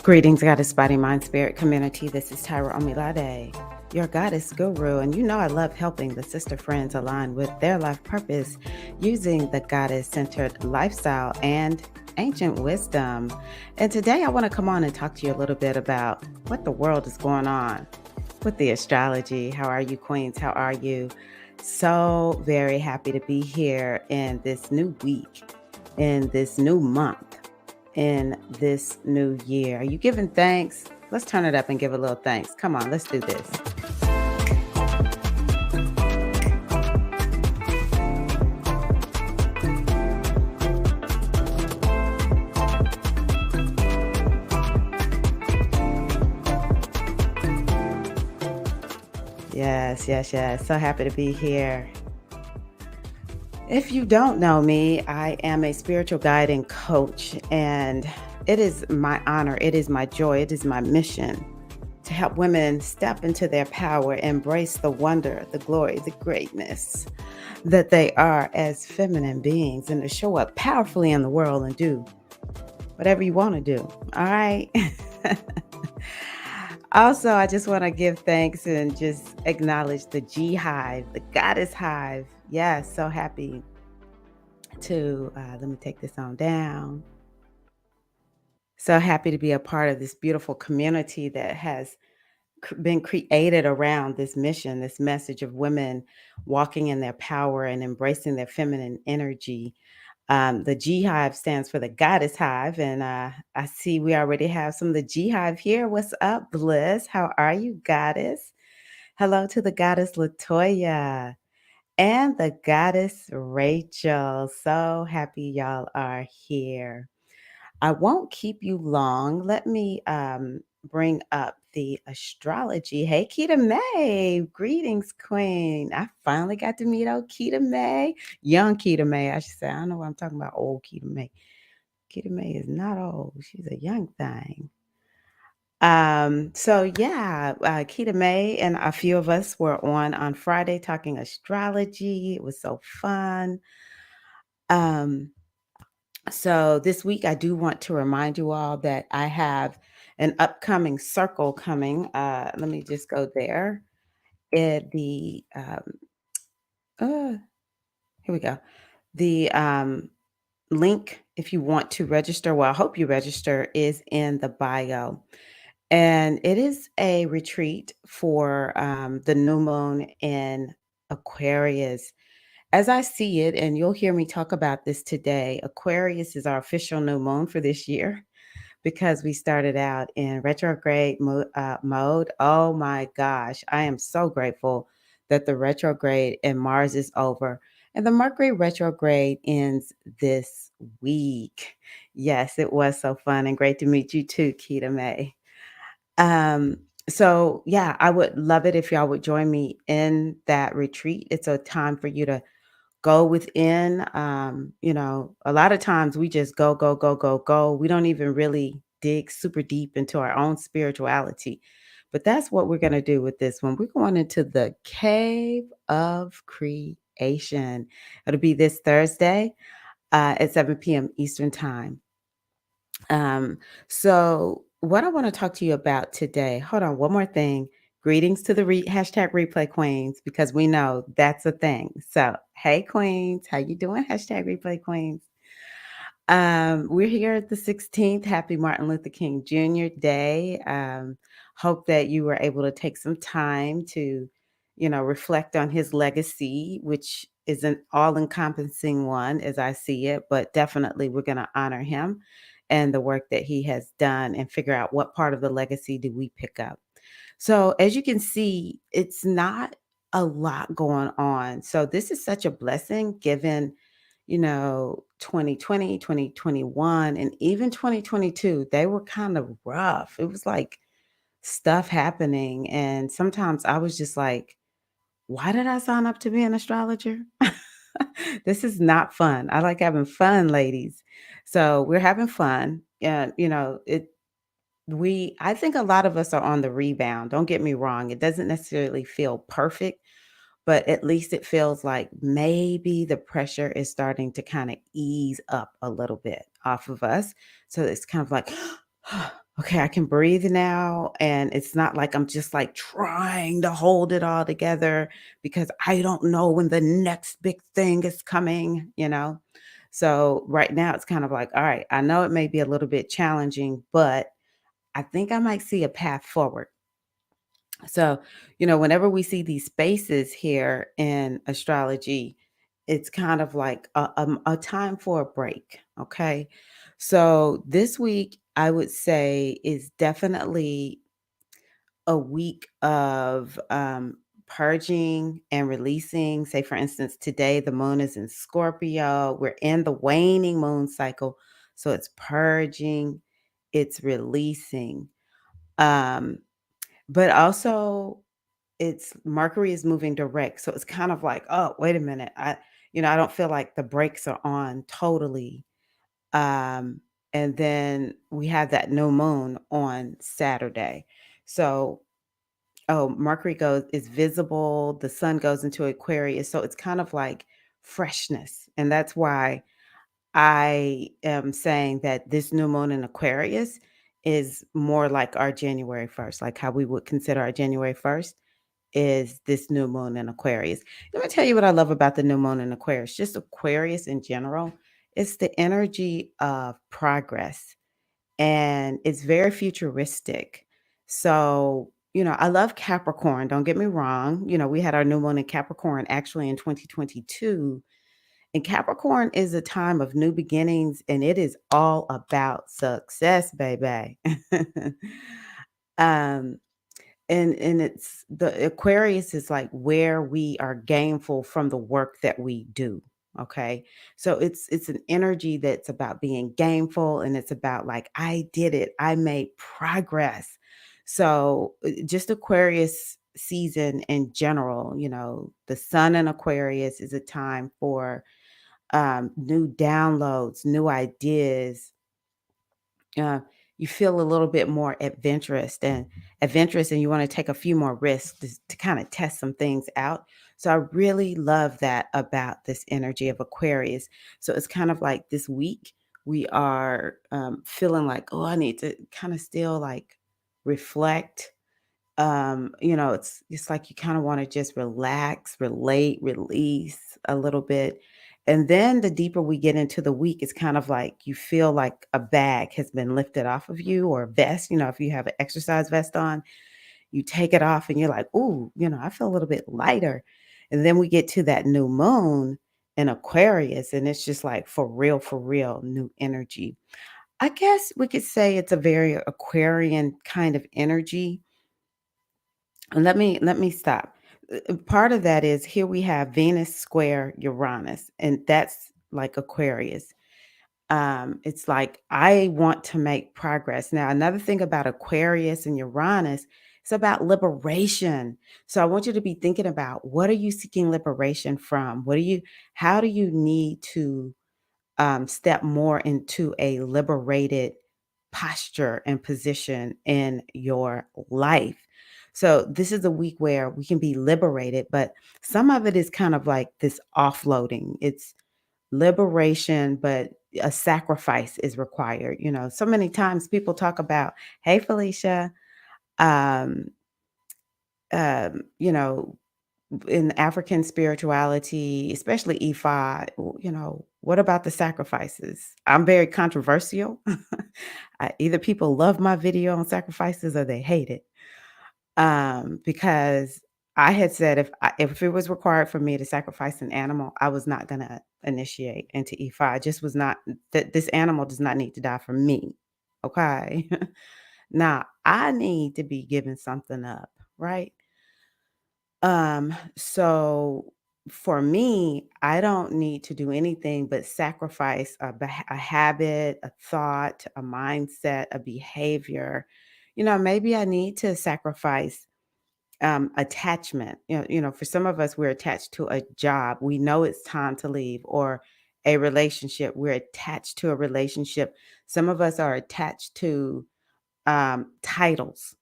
Greetings, Goddess Body, Mind, Spirit community. This is Tyra Omilade, your Goddess Guru. And you know I love helping the sister friends align with their life purpose using the Goddess-centered lifestyle and ancient wisdom. And today I want to come on and talk to you a little bit about what the world is going on with the astrology. How are you, Queens? How are you? So very happy to be here in this new week, in this new month, in this new year. Are you giving thanks? Let's turn it up and give a little thanks. Come on, let's do this. Yes, yes, yes. So happy to be here. If you don't know me, I am a spiritual guide and coach, and it is my honor, it is my joy, it is my mission to help women step into their power, embrace the wonder, the glory, the greatness that they are as feminine beings, and to show up powerfully in the world and do whatever you want to do. All right. Also, I just want to give thanks and just acknowledge the G Hive, the Goddess Hive. Yes, so happy to, let me take this on down. So happy to be a part of this beautiful community that has been created around this mission, this message of women walking in their power and embracing their feminine energy. The G Hive stands for the Goddess Hive, and I see we already have some of the G Hive here. What's up, Bliss? How are you, Goddess? Hello to the Goddess Latoya and the Goddess Rachel. So happy y'all are here. I won't keep you long. Let me bring up the astrology. Hey, Keita May. Greetings, Queen. I finally got to meet old Keita May. Young Keita May, I should say. I don't know what I'm talking about, old Keita May. Keita May is not old. She's a young thing. So yeah, Keita May and a few of us were on Friday talking astrology. It was so fun. Um, So this week, I do want to remind you all that I have an upcoming circle coming. Let me just go there. The uh, Here we go. The link, if you want to register, well, I hope you register, is in the bio, and it is a retreat for the new moon in Aquarius. As I see it, and you'll hear me talk about this today, Aquarius is our official new moon for this year because we started out in retrograde mode. Oh my gosh, I am so grateful that the retrograde in Mars is over and the Mercury retrograde ends this week. Yes, it was so fun and great to meet you too, Keita May. Um, so yeah, I would love it if y'all would join me in that retreat. It's a time for you to go within. A lot of times we just go, go, go, go, go. We don't even really dig super deep into our own spirituality. But that's what we're going to do with this one. We're going into the cave of creation. It'll be this Thursday at 7 p.m. Eastern Time. Um, so, what I want to talk to you about today, hold on, one more thing. Greetings to the hashtag replay queens, because we know that's a thing. So, hey queens, how you doing? Hashtag replay queens. We're here at the 16th. Happy Martin Luther King Jr. Day. Hope that you were able to take some time to, reflect on his legacy, which is an all-encompassing one as I see it, but definitely we're going to honor him and the work that he has done and figure out what part of the legacy do we pick up. So as you can see, it's not a lot going on. So this is such a blessing given 2020, 2021, and even 2022, they were kind of rough. It was like stuff happening. And sometimes I was just like, why did I sign up to be an astrologer? This is not fun. I like having fun, ladies. So we're having fun. And, I think a lot of us are on the rebound. Don't get me wrong. It doesn't necessarily feel perfect, but at least it feels like maybe the pressure is starting to kind of ease up a little bit off of us. So it's kind of like, okay, I can breathe now. And it's not like I'm just like trying to hold it all together because I don't know when the next big thing is coming. So right now it's kind of like, all right, I know it may be a little bit challenging, but I think I might see a path forward. So, whenever we see these spaces here in astrology, it's kind of like a time for a break. Okay. So this week, I would say, is definitely a week of purging and releasing. Say, for instance, today the moon is in Scorpio. We're in the waning moon cycle. So it's purging, it's releasing. Um, but also, it's Mercury is moving direct, so it's kind of like, "Oh, wait a minute, I don't feel like the brakes are on totally." Um, and then we have that new moon on Saturday. So, Mercury goes is visible, the sun goes into Aquarius, so it's kind of like freshness, and that's why I am saying that this new moon in Aquarius is more like our January 1st, like how we would consider our January 1st is this new moon in Aquarius. Let me tell you what I love about the new moon in Aquarius, just Aquarius in general. It's the energy of progress and it's very futuristic. So, I love Capricorn. Don't get me wrong. We had our new moon in Capricorn actually in 2022. And Capricorn is a time of new beginnings and it is all about success, baby. um, and it's the Aquarius is like where we are gainful from the work that we do. Okay. So it's an energy that's about being gainful and it's about like, I did it. I made progress. So just Aquarius season in general, the sun in Aquarius is a time for new downloads, new ideas, uh, you feel a little bit more adventurous, and you want to take a few more risks to kind of test some things out. So I really love that about this energy of Aquarius. So it's kind of like this week we are feeling like, oh, I need to kind of still like reflect. It's like you kind of want to just relax, relate, release a little bit. And then the deeper we get into the week, it's kind of like you feel like a bag has been lifted off of you or a vest. If you have an exercise vest on, you take it off and you're like, ooh, I feel a little bit lighter. And then we get to that new moon in Aquarius, and it's just like for real, new energy. I guess we could say it's a very Aquarian kind of energy. Let me stop. Part of that is here we have Venus square Uranus, and that's like Aquarius. It's like I want to make progress. Now, another thing about Aquarius and Uranus, it's about liberation. So I want you to be thinking about what are you seeking liberation from? How do you need to step more into a liberated posture and position in your life. So, this is a week where we can be liberated, but some of it is kind of like this offloading. It's liberation, but a sacrifice is required. So many times people talk about, hey, Felicia, um, um, you know, in African spirituality, especially Ifa, what about the sacrifices? I'm very controversial. Either people love my video on sacrifices or they hate it. Because I had said if it was required for me to sacrifice an animal, I was not going to initiate into Ifa. I just was not that this animal does not need to die for me. Okay. Now I need to be giving something up, right? So for me, I don't need to do anything but sacrifice a habit, a thought, a mindset, a behavior. Maybe I need to sacrifice attachment. For some of us, we're attached to a job. We know it's time to leave, or a relationship. We're attached to a relationship. Some of us are attached to titles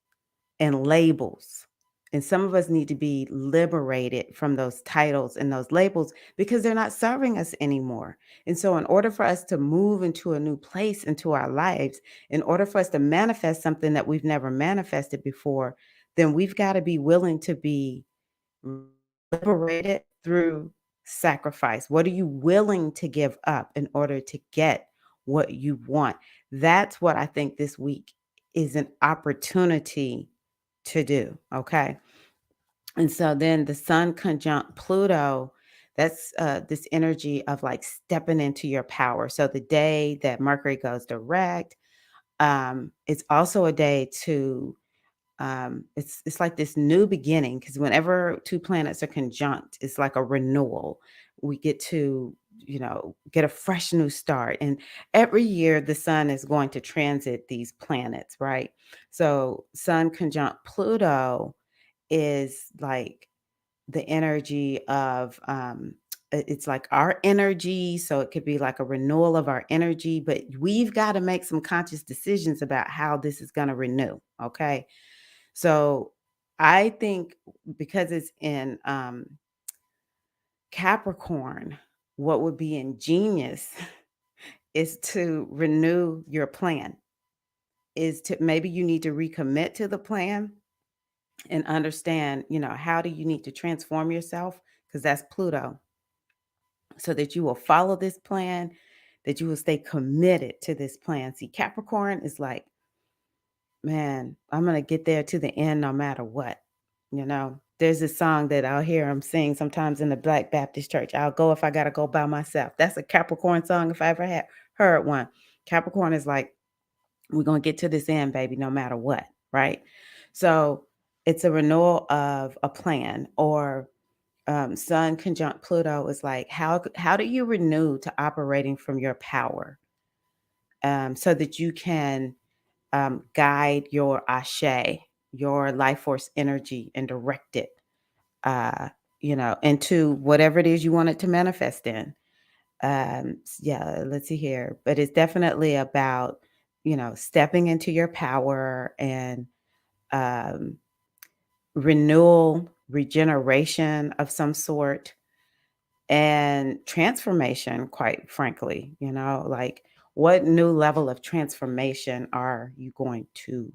and labels. And some of us need to be liberated from those titles and those labels because they're not serving us anymore. And so, in order for us to move into a new place into our lives, in order for us to manifest something that we've never manifested before, then we've got to be willing to be liberated through sacrifice. What are you willing to give up in order to get what you want? That's what I think this week is an opportunity to do. Okay. And so then the sun conjunct Pluto, that's this energy of like stepping into your power. So the day that Mercury goes direct, it's also a day to it's like this new beginning because whenever two planets are conjunct, it's like a renewal. We get to, get a fresh new start. And every year the sun is going to transit these planets, right? So sun conjunct Pluto is like the energy of it's like our energy, so it could be like a renewal of our energy, but we've got to make some conscious decisions about how this is going to renew. Okay, so I think because it's in Capricorn, what would be ingenious is to renew your plan, is to maybe you need to recommit to the plan and understand, how do you need to transform yourself? Because that's Pluto, so that you will follow this plan, that you will stay committed to this plan. See, Capricorn is like, man, I'm going to get there to the end no matter what. There's a song that I'll hear them sing sometimes in the Black Baptist church. I'll go if I got to go by myself. That's a Capricorn song if I ever had heard one. Capricorn is like, we're going to get to this end, baby, no matter what. Right. So it's a renewal of a plan, or Sun conjunct Pluto is like, how do you renew to operating from your power, so that you can guide your ashe, your life force energy, and direct it, into whatever it is you want it to manifest in. Yeah, let's see here. But it's definitely about, stepping into your power and um, renewal, regeneration of some sort, and transformation, quite frankly. Like, what new level of transformation are you going to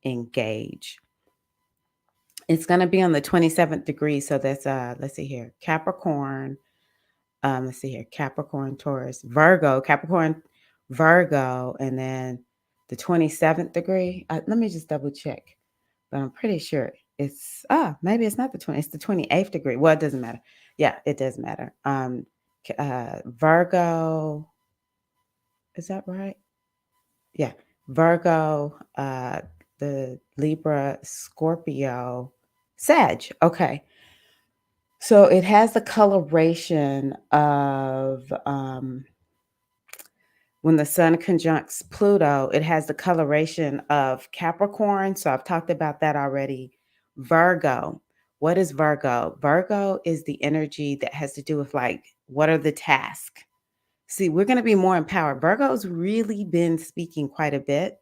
engage? It's going to be on the 27th degree. So that's, let's see here, Capricorn. Let's see here, Capricorn, Taurus, Virgo, Capricorn, Virgo, and then the 27th degree. Let me just double check, but I'm pretty sure maybe it's not the 20, it's the 28th degree. Well, it doesn't matter. Yeah, it does matter. Virgo, is that right? Yeah, Virgo, the Libra, Scorpio, Sag. Okay. So it has the coloration of when the sun conjuncts Pluto, it has the coloration of Capricorn. So I've talked about that already. Virgo. What is Virgo? Virgo is the energy that has to do with like, what are the tasks? See, we're going to be more empowered. Virgo's really been speaking quite a bit.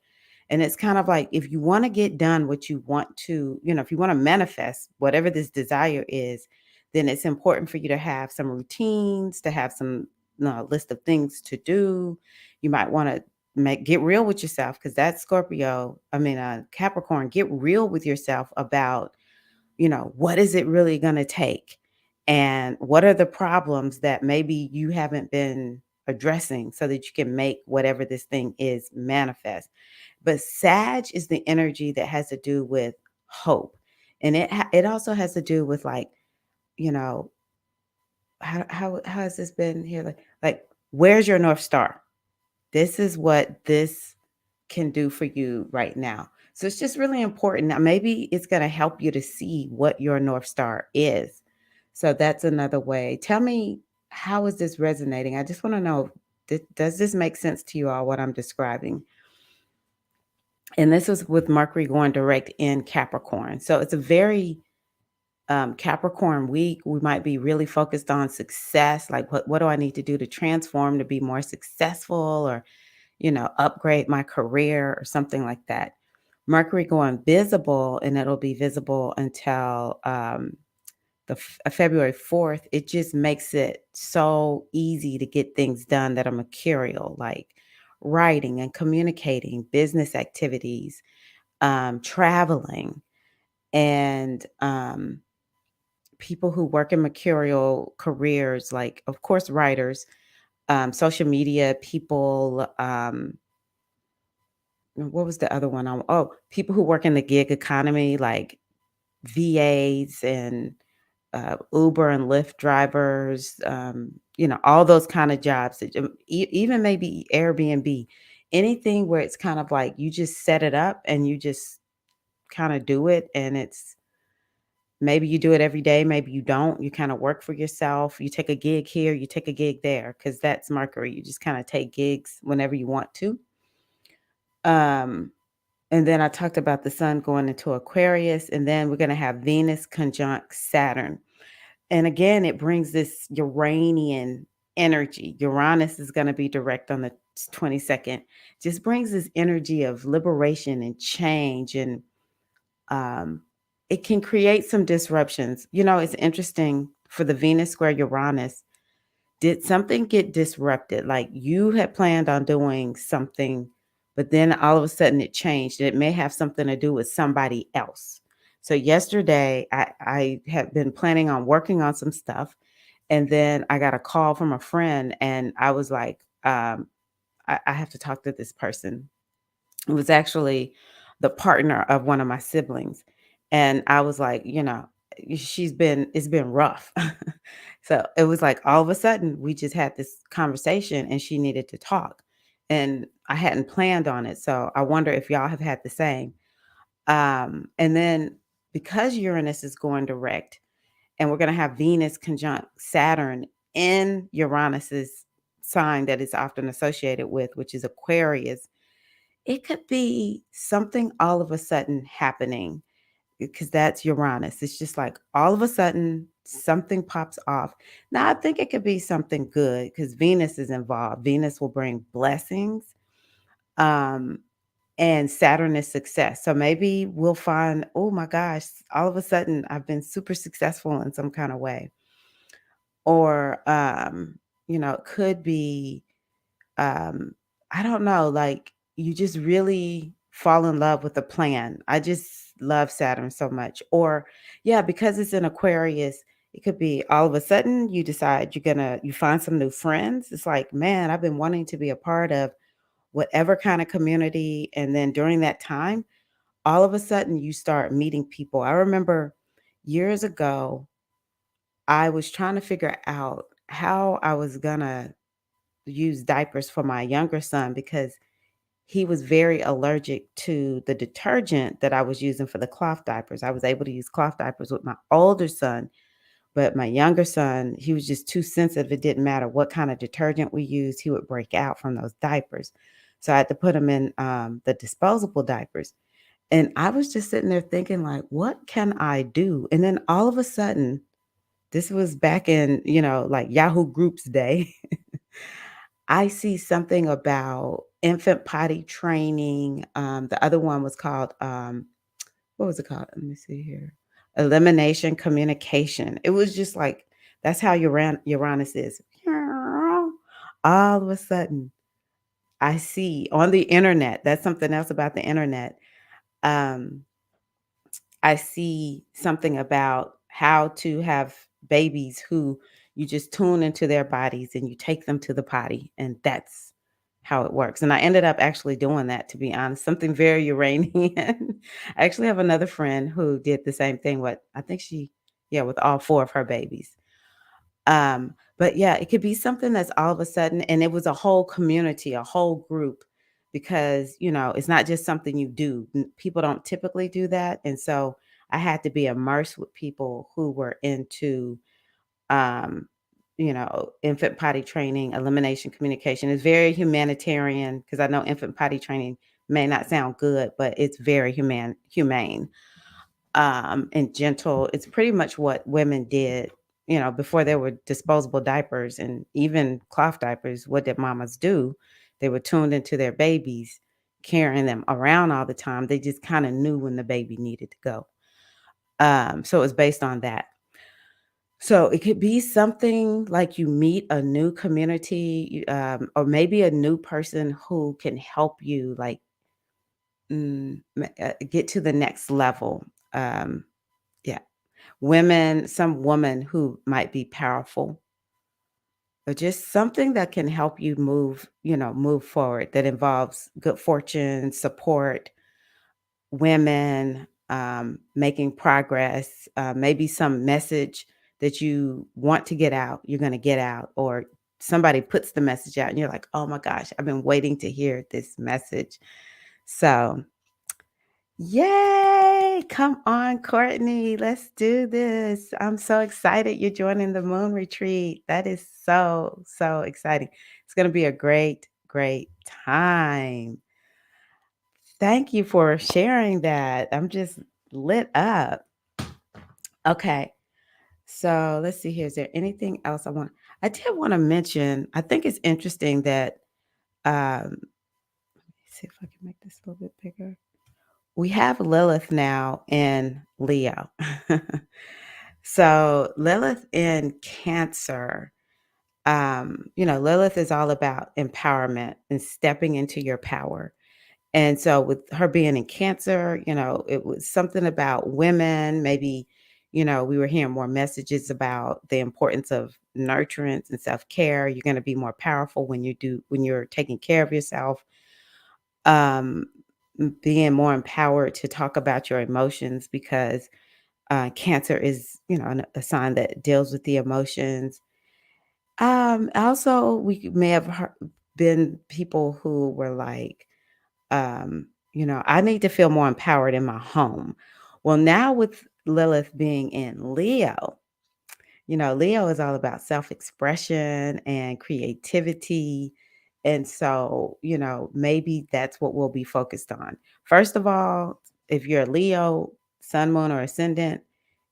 And it's kind of like, if you want to get done what you want to, if you want to manifest whatever this desire is, then it's important for you to have some routines, to have some list of things to do. You might want to get real with yourself, because that's Scorpio. Capricorn, get real with yourself about, what is it really going to take? And what are the problems that maybe you haven't been addressing so that you can make whatever this thing is manifest? But Sag is the energy that has to do with hope. And it also has to do with like, you know, how has this been here? Like, where's your North Star? This is what this can do for you right now. So it's just really important. Now, maybe it's going to help you to see what your North Star is. So that's another way. Tell me, how is this resonating? I just want to know, does this make sense to you all, what I'm describing? And this is with Mercury going direct in Capricorn. So it's a very Capricorn week. We might be really focused on success. Like, what do I need to do to transform to be more successful, or, upgrade my career or something like that. Mercury going visible, and it'll be visible until February 4th. It just makes it so easy to get things done that are mercurial, like writing and communicating, business activities, traveling, and people who work in mercurial careers, like, of course, writers, social media people. What was the other one? Oh, people who work in the gig economy, like VAs and Uber and Lyft drivers, all those kind of jobs, even maybe Airbnb, anything where it's kind of like you just set it up and you just kind of do it. And it's maybe you do it every day, maybe you don't. You kind of work for yourself. You take a gig here, you take a gig there, because that's Mercury. You just kind of take gigs whenever you want to. Um, and then I talked about the sun going into Aquarius, and then we're going to have Venus conjunct Saturn. And again, it brings this Uranian energy. Uranus is going to be direct on the 22nd. Just brings this energy of liberation and change. And um, it can create some disruptions. It's interesting for the Venus square Uranus. Did something get disrupted? Like you had planned on doing something, but then all of a sudden it changed. It may have something to do with somebody else. So yesterday, I had been planning on working on some stuff, and then I got a call from a friend, and I was like, I have to talk to this person. It was actually the partner of one of my siblings. And I was like, it's been rough. So it was like all of a sudden we just had this conversation and she needed to talk. And I hadn't planned on it. So I wonder if y'all have had the same. And then because Uranus is going direct, and we're going to have Venus conjunct Saturn in Uranus's sign that is often associated with, which is Aquarius. It could be something all of a sudden happening, because that's Uranus. It's just like all of a sudden something pops off. Now, I think it could be something good because Venus is involved. Venus will bring blessings. Um, and Saturn is success. So maybe we'll find, oh my gosh, all of a sudden I've been super successful in some kind of way. Or it could be um I don't know, like you just really fall in love with the plan. I just love Saturn so much. Or yeah, because it's in Aquarius, it could be all of a sudden you decide you find some new friends. It's like, man, I've been wanting to be a part of whatever kind of community, and then during that time, all of a sudden you start meeting people. I remember years ago I was trying to figure out how I was gonna use diapers for my younger son because he was very allergic to the detergent that I was using for the cloth diapers. I was able to use cloth diapers with my older son, but my younger son, he was just too sensitive. It didn't matter what kind of detergent we used, he would break out from those diapers. So I had to put him in the disposable diapers. And I was just sitting there thinking, like, what can I do? And then all of a sudden, this was back in, like Yahoo Groups day. I see something about infant potty training. The other one was called, what was it called? Let me see here. Elimination communication. It was just like, that's how Uranus is. All of a sudden, I see on the internet, that's something else about the internet. Um, I see something about how to have babies who you just tune into their bodies and you take them to the potty, and that's how it works. And I ended up actually doing that, to be honest, something very Uranian. I actually have another friend who did the same thing. Yeah, with all four of her babies. But yeah, it could be something that's all of a sudden, and it was a whole community, a whole group, because it's not just something you do. People don't typically do that, and so I had to be immersed with people who were into, um, infant potty training, elimination communication. Is very humanitarian because I know infant potty training may not sound good, but it's very humane, and gentle. It's pretty much what women did, before there were disposable diapers and even cloth diapers. What did mamas do? They were tuned into their babies, carrying them around all the time. They just kind of knew when the baby needed to go. So it was based on that. So it could be something like you meet a new community, or maybe a new person who can help you, like get to the next level. Yeah, some woman who might be powerful, or just something that can help you move forward. That involves good fortune, support, women, making progress, maybe some message that you want to get out, you're going to get out, or somebody puts the message out and you're like, oh my gosh, I've been waiting to hear this message. So, yay! Come on, Courtney, let's do this. I'm so excited you're joining the moon retreat. That is so, so exciting. It's going to be a great, great time. Thank you for sharing that. I'm just lit up. Okay. So let's see here. Is there anything else I did want to mention? I think it's interesting that let me see if I can make this a little bit bigger. We have Lilith now in Leo. So Lilith in Cancer. Lilith is all about empowerment and stepping into your power. And so with her being in Cancer, it was something about women. Maybe, we were hearing more messages about the importance of nurturance and self-care. You're going to be more powerful when you're taking care of yourself. Um, Being more empowered to talk about your emotions, because Cancer is, a sign that deals with the emotions. Also, we may have been people who were like, I need to feel more empowered in my home. Well, now with Lilith being in Leo, Leo is all about self expression and creativity. And so, maybe that's what we'll be focused on. First of all, if you're a Leo, sun, moon, or ascendant,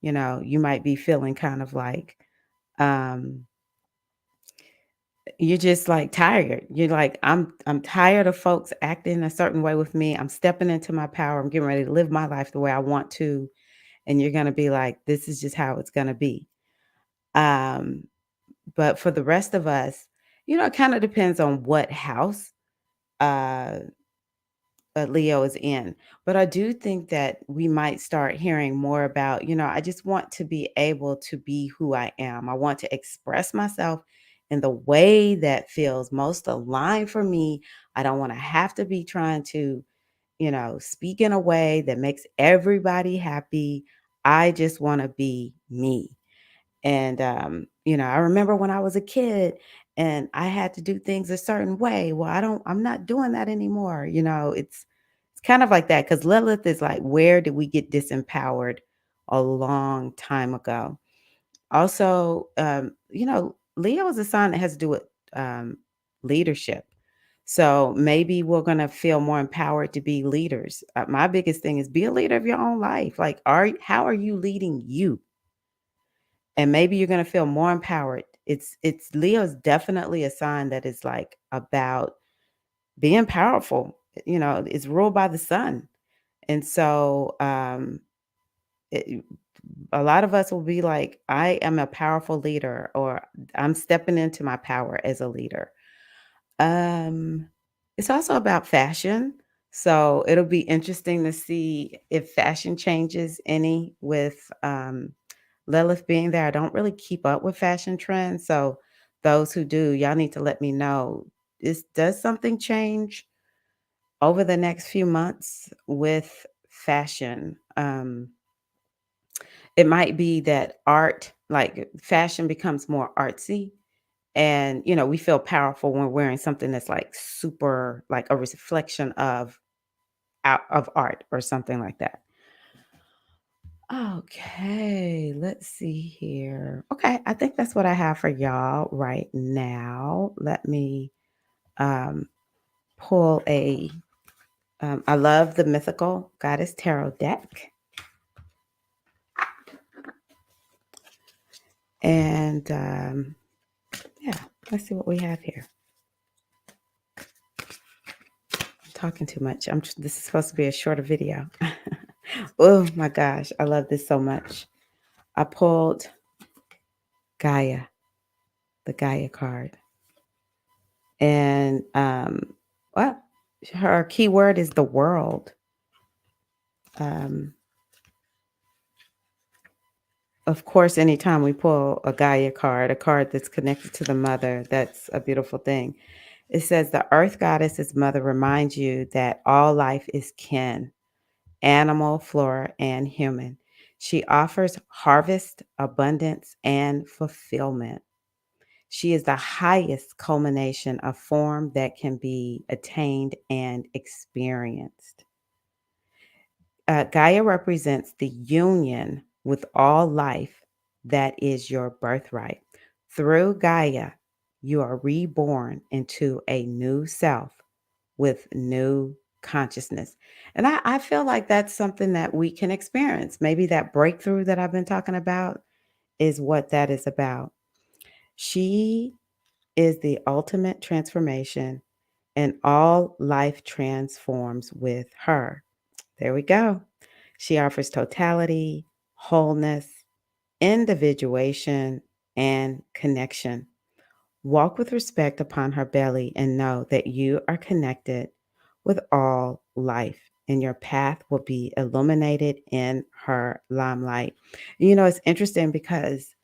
you might be feeling kind of like, um, you're just, like, tired. You're like, I'm tired of folks acting a certain way with me. I'm stepping into my power. I'm getting ready to live my life the way I want to, and you're gonna be like, "This is just how it's gonna be." Um, but for the rest of us, it kinda depends on what house, uh Leo is in. But I do think that we might start hearing more about, I just want to be able to be who I am. I want to express myself in the way that feels most aligned for me. I don't want to have to be trying to, speak in a way that makes everybody happy. I just want to be me. And, I remember when I was a kid and I had to do things a certain way. Well, I'm not doing that anymore. It's kind of like that, because Lilith is like, where did we get disempowered a long time ago? Also, Leo is a sign that has to do with leadership. So maybe we're going to feel more empowered to be leaders. My biggest thing is be a leader of your own life. Like, how are you leading you? And maybe you're going to feel more empowered. It's Leo's definitely a sign that is like about being powerful. It's ruled by the sun. And so it, a lot of us will be like, I am a powerful leader, or I'm stepping into my power as a leader. Um, it's also about fashion. So it'll be interesting to see if fashion changes any with Lilith being there. I don't really keep up with fashion trends. So those who do, y'all need to let me know. Does something change over the next few months with fashion? It might be that like fashion becomes more artsy, and we feel powerful when we're wearing something that's like super, like a reflection of art or something like that. Okay, let's see here. Okay, I think that's what I have for y'all right now. Let me um pull a I love the mythical goddess tarot deck. And yeah, let's see what we have here. talking too much. This is supposed to be a shorter video. Oh my gosh, I love this so much. I pulled Gaia, the Gaia card, and well, her keyword is the world. Um, of course, anytime we pull a Gaia card, a card that's connected to the mother, that's a beautiful thing. It says the earth goddess's mother reminds you that all life is kin, animal, flora, and human. She offers harvest, abundance, and fulfillment. She is the highest culmination of form that can be attained and experienced. Gaia represents the union with all life that is your birthright. Through Gaia, you are reborn into a new self with new consciousness. And I feel like that's something that we can experience. Maybe that breakthrough that I've been talking about is what that is about. She is the ultimate transformation, and all life transforms with her. There we go. She offers totality, wholeness, individuation, and connection. Walk with respect upon her belly and know that you are connected with all life, and your path will be illuminated in her limelight. It's interesting because,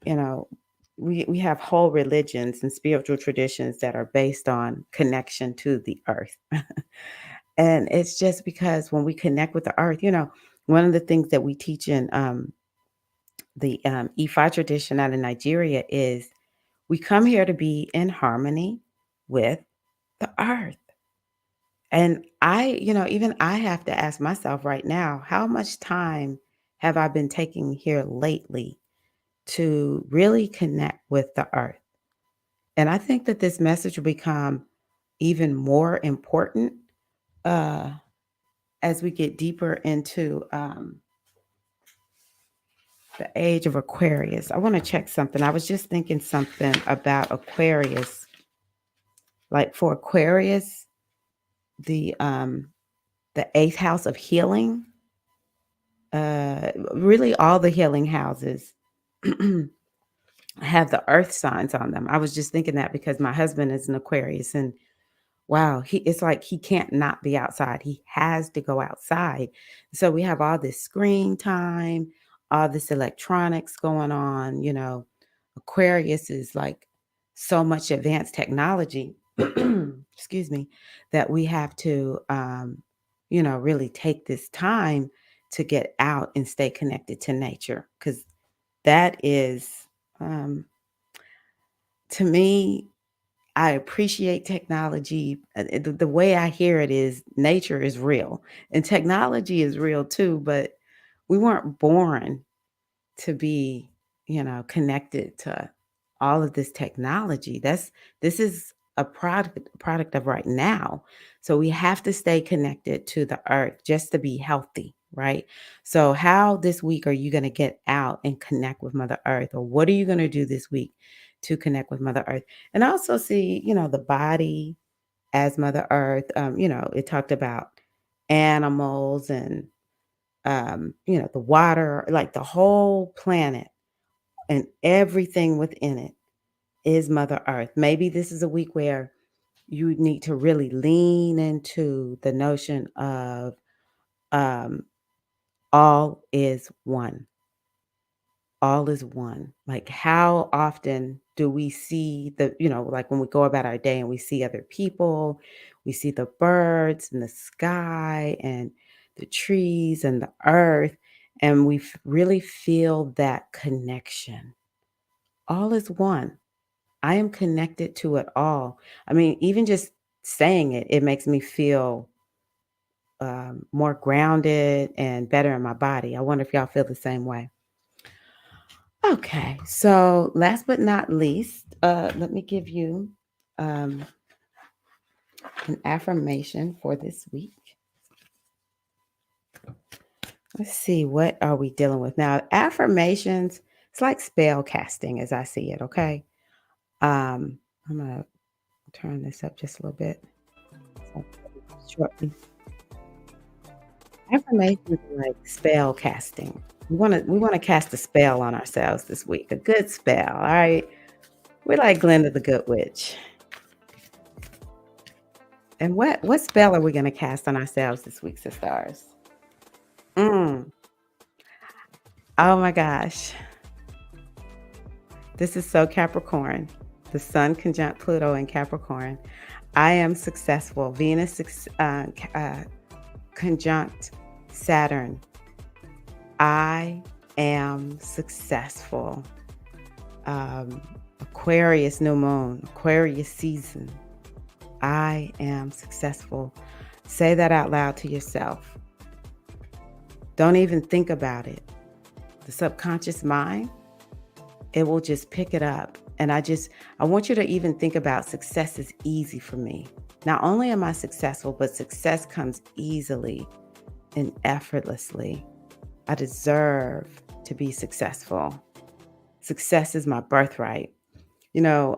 you know, we have whole religions and spiritual traditions that are based on connection to the earth. And it's just because when we connect with the earth, one of the things that we teach in the Ifa tradition out of Nigeria is we come here to be in harmony with the earth. And even I have to ask myself right now, how much time have I been taking here lately to really connect with the earth? And I think that this message will become even more important uh, as we get deeper into the age of Aquarius. I want to check something. I was just thinking something about Aquarius. Like for Aquarius, the eighth house of healing, really all the healing houses have the earth signs on them. I was just thinking that because my husband is an Aquarius, and wow, it's like he can't not be outside. He has to go outside. So we have all this screen time, all this electronics going on. Aquarius is like so much advanced technology, excuse me, that we have to, really take this time to get out and stay connected to nature because that is, um, to me, I appreciate technology. The way I hear it is nature is real and technology is real too, but we weren't born to be, connected to all of this technology. This is a product of right now. So we have to stay connected to the earth just to be healthy, right? So how this week are you going to get out and connect with Mother Earth, or what are you going to do this week to connect with Mother Earth? And I also see, the body as Mother Earth. It talked about animals and the water, like the whole planet and everything within it is Mother Earth. Maybe this is a week where you need to really lean into the notion of um, all is one. All is one. Like, how often do we see like when we go about our day and we see other people, we see the birds and the sky and the trees and the earth, and we really feel that connection. All is one. I am connected to it all. I mean, even just saying it, it makes me feel more grounded and better in my body. I wonder if y'all feel the same way. Okay, so last but not least, let me give you um, an affirmation for this week. Let's see, what are we dealing with now? Affirmations, it's like spell casting as I see it, okay? I'm going to turn this up just a little bit. shortly. Affirmations are like spell casting. We wanna cast a spell on ourselves this week, a good spell, all right? We're like Glinda the Good Witch. And what spell are we gonna cast on ourselves this week, sisters? Mm. Oh my gosh. This is so Capricorn. The Sun conjunct Pluto in Capricorn. I am successful. Venus conjunct Saturn. I am successful. Um, Aquarius new moon, Aquarius season. I am successful. Say that out loud to yourself. Don't even think about it. The subconscious mind, it will just pick it up. And I want you to even think about success is easy for me. Not only am I successful, but success comes easily and effortlessly. I deserve to be successful. Success is my birthright. You know,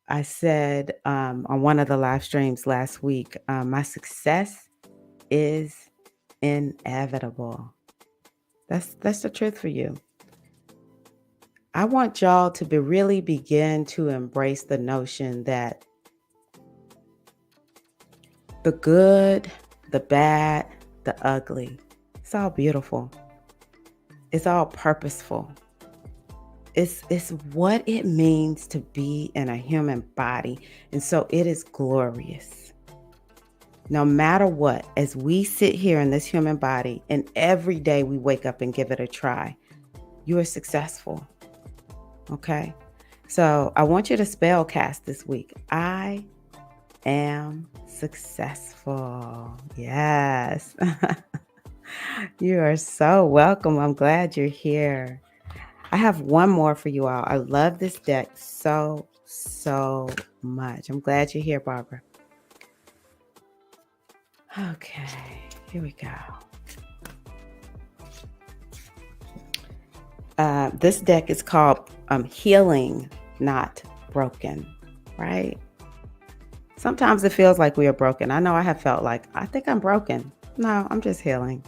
I said on one of the live streams last week, my success is inevitable. That's the truth for you. I want y'all to really begin to embrace the notion that the good, the bad, the ugly, it's all beautiful. It's all purposeful. It's what it means to be in a human body. And so it is glorious. No matter what, as we sit here in this human body and every day we wake up and give it a try, you are successful. Okay. So I want you to spell cast this week. I am successful. Yes. You are so welcome. I'm glad you're here. I have one more for you all. I love this deck so, so much. I'm glad you're here, Barbara. Okay, here we go. This deck is called Healing, Not Broken, right? Sometimes it feels like we are broken. I know I have felt like, I think I'm broken. No, I'm just healing.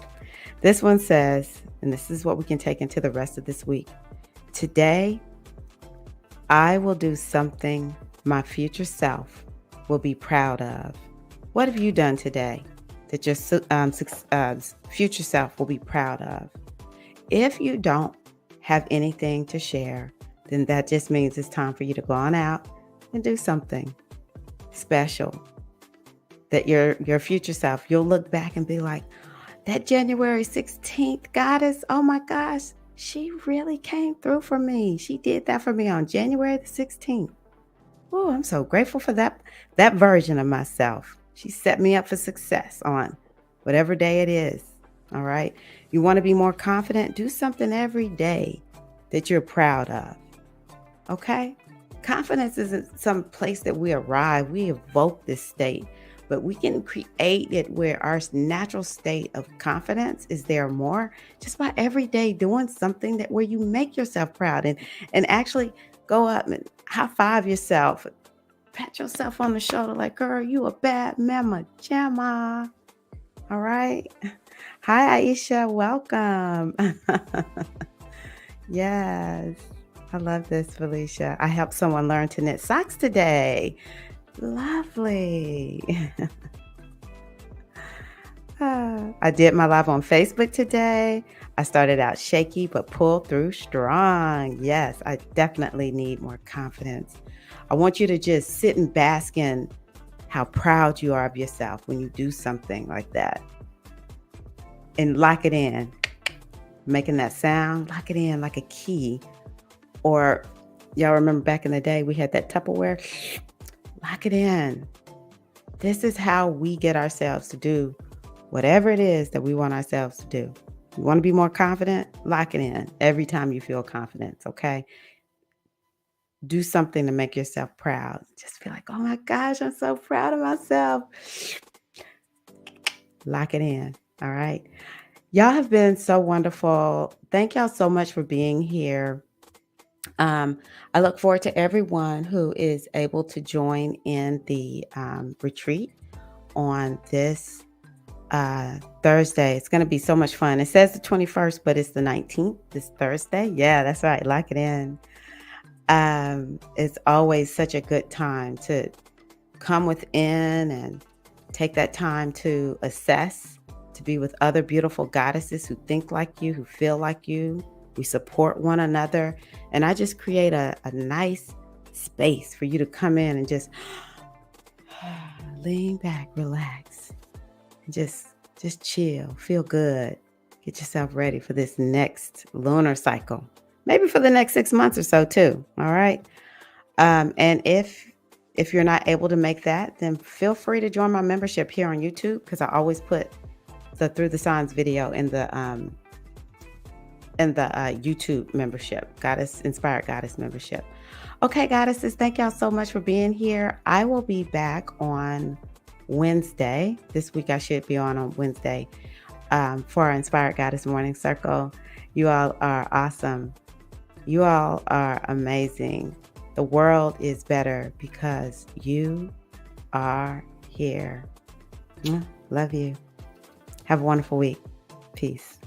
This one says, and this is what we can take into the rest of this week. Today, I will do something my future self will be proud of. What have you done today that your future self will be proud of? If you don't have anything to share, then that just means it's time for you to go on out and do something special that your future self, you'll look back and be like, that January 16th goddess, oh my gosh, she really came through for me. She did that for me on January the 16th. Oh, I'm so grateful for that version of myself. She set me up for success on whatever day it is. All right. You want to be more confident? Do something every day that you're proud of. Okay? Confidence isn't some place that we arrive. We evoke this state, but we can create it where our natural state of confidence is there more just by every day doing something that where you make yourself proud and actually go up and high five yourself, pat yourself on the shoulder like, girl, you a bad mama jamma. All right. Hi, Aisha. Welcome. Yes. I love this, Felicia. I helped someone learn to knit socks today. Lovely. I did my live on Facebook today. I started out shaky, but pulled through strong. Yes, I definitely need more confidence. I want you to just sit and bask in how proud you are of yourself when you do something like that. And lock it in. Making that sound, lock it in like a key. Or y'all remember back in the day, we had that Tupperware? Lock it in. This is how we get ourselves to do whatever it is that we want ourselves to do. You want to be more confident? Lock it in every time you feel confidence, okay? Do something to make yourself proud. Just feel like, oh my gosh, I'm so proud of myself. Lock it in, all right? Y'all have been so wonderful. Thank y'all so much for being here. I look forward to everyone who is able to join in the retreat on this Thursday. It's going to be so much fun. It says the 21st, but it's the 19th, this Thursday. Yeah, that's right. Lock it in. It's always such a good time to come within and take that time to assess, to be with other beautiful goddesses who think like you, who feel like you. We support one another. And I just create a nice space for you to come in and just lean back, relax, and just chill, feel good. Get yourself ready for this next lunar cycle. Maybe for the next 6 months or so too. All right. And if you're not able to make that, then feel free to join my membership here on YouTube, because I always put the Through the Signs video in the YouTube membership, Goddess Inspired Goddess membership. Okay, goddesses, thank y'all so much for being here. I will be back on Wednesday. This week I should be on Wednesday for our Inspired Goddess Morning Circle. You all are awesome. You all are amazing. The world is better because you are here. Love you. Have a wonderful week. Peace.